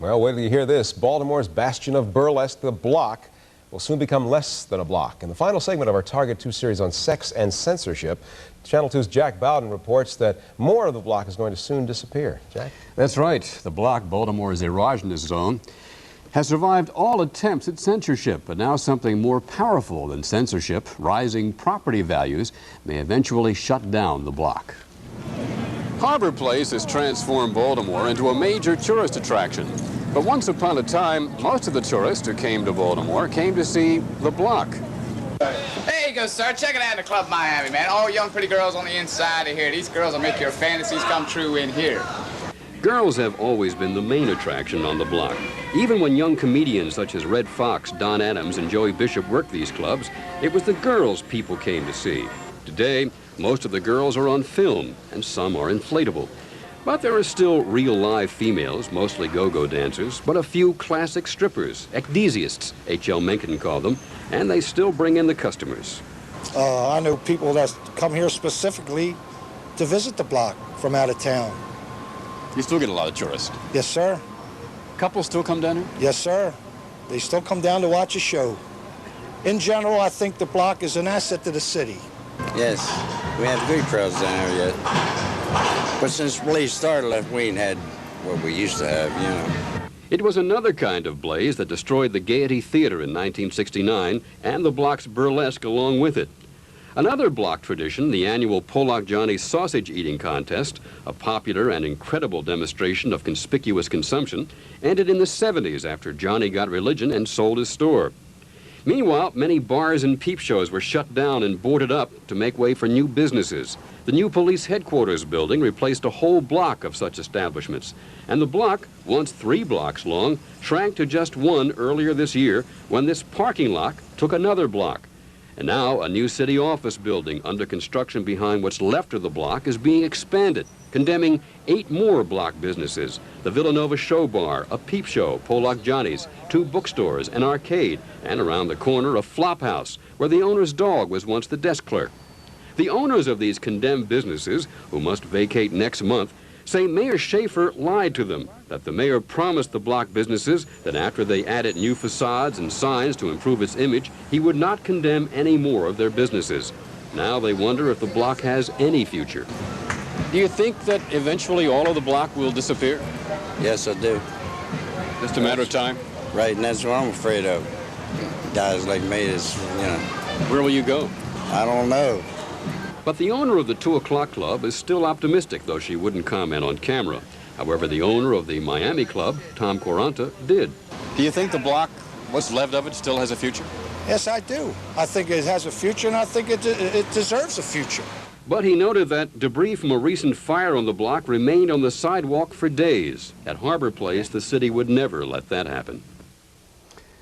Well, wait till you hear this. Baltimore's bastion of burlesque, the Block, will soon become less than a block. In the final segment of our Target 2 series on sex and censorship, Channel 2's Jack Bowden reports that more of the Block is going to soon disappear. Jack? That's right. The Block, Baltimore's erogenous zone, has survived all attempts at censorship, but now something more powerful than censorship, rising property values, may eventually shut down the Block. Harbor Place has transformed Baltimore into a major tourist attraction. But once upon a time, most of the tourists who came to Baltimore came to see the Block. There you go, sir. Check it out in the Club Miami, man. All young pretty girls on the inside of here. These girls will make your fantasies come true in here. Girls have always been the main attraction on the Block. Even when young comedians such as Red Fox, Don Adams, and Joey Bishop worked these clubs, it was the girls people came to see. Today, most of the girls are on film, and some are inflatable. But there are still real live females, mostly go-go dancers, but a few classic strippers, ecdesiasts, H.L. Mencken called them, and they still bring in the customers. I know people that come here specifically to visit the Block from out of town. You still get a lot of tourists? Yes, sir. Couples still come down here? Yes, sir. They still come down to watch a show. In general, I think the Block is an asset to the city. Yes, we have good crowds down here yet. But since Blaze started, we ain't had what we used to have, you know. It was another kind of blaze that destroyed the Gaiety Theater in 1969 and the Block's burlesque along with it. Another Block tradition, the annual Pollock Johnny's sausage eating contest, a popular and incredible demonstration of conspicuous consumption, ended in the 70s after Johnny got religion and sold his store. Meanwhile, many bars and peep shows were shut down and boarded up to make way for new businesses. The new police headquarters building replaced a whole block of such establishments. And the Block, once 3 blocks long, shrank to just 1 earlier this year when this parking lot took another block. And now a new city office building under construction behind what's left of the Block is being expanded, condemning 8 more Block businesses: the Villanova Show Bar, a peep show, Pollock Johnny's, 2 bookstores, an arcade, and around the corner a flop house where the owner's dog was once the desk clerk. The owners of these condemned businesses, who must vacate next month, say Mayor Schaefer lied to them, that the mayor promised the Block businesses that after they added new facades and signs to improve its image, he would not condemn any more of their businesses. Now they wonder if the Block has any future. Do you think that eventually all of the Block will disappear? Yes, I do. Just a matter of time? Right, and that's what I'm afraid of. Guys like me is, you know. Where will you go? I don't know. But the owner of the 2 O'Clock Club is still optimistic, though she wouldn't comment on camera. However, the owner of the Miami Club, Tom Quaranta, did. Do you think the Block, what's left of it, still has a future? Yes, I do. I think it has a future, and I think it deserves a future. But he noted that debris from a recent fire on the Block remained on the sidewalk for days. At Harbor Place, the city would never let that happen.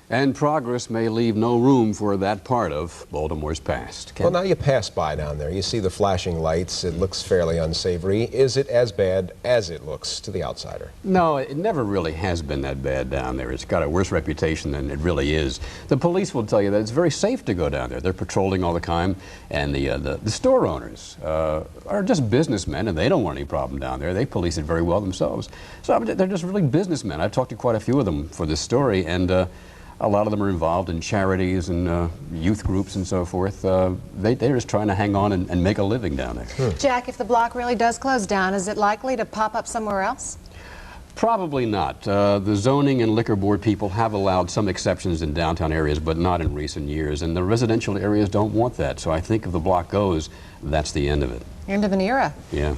And progress may leave no room for that part of Baltimore's past. Ken? Well, now you pass by down there. You see the flashing lights. It looks fairly unsavory. Is it as bad as it looks to the outsider? No, it never really has been that bad down there. It's got a worse reputation than it really is. The police will tell you that it's very safe to go down there. They're patrolling all the time, and the store owners are just businessmen, and they don't want any problem down there. They police it very well themselves. So they're just really businessmen. I've talked to quite a few of them for this story, and a lot of them are involved in charities and youth groups and so forth. They're just trying to hang on and make a living down there. Jack, if the Block really does close down, is it likely to pop up somewhere else? Probably not. The zoning and liquor board people have allowed some exceptions in downtown areas, but not in recent years. And the residential areas don't want that. So I think if the Block goes, that's the end of it. End of an era. Yeah.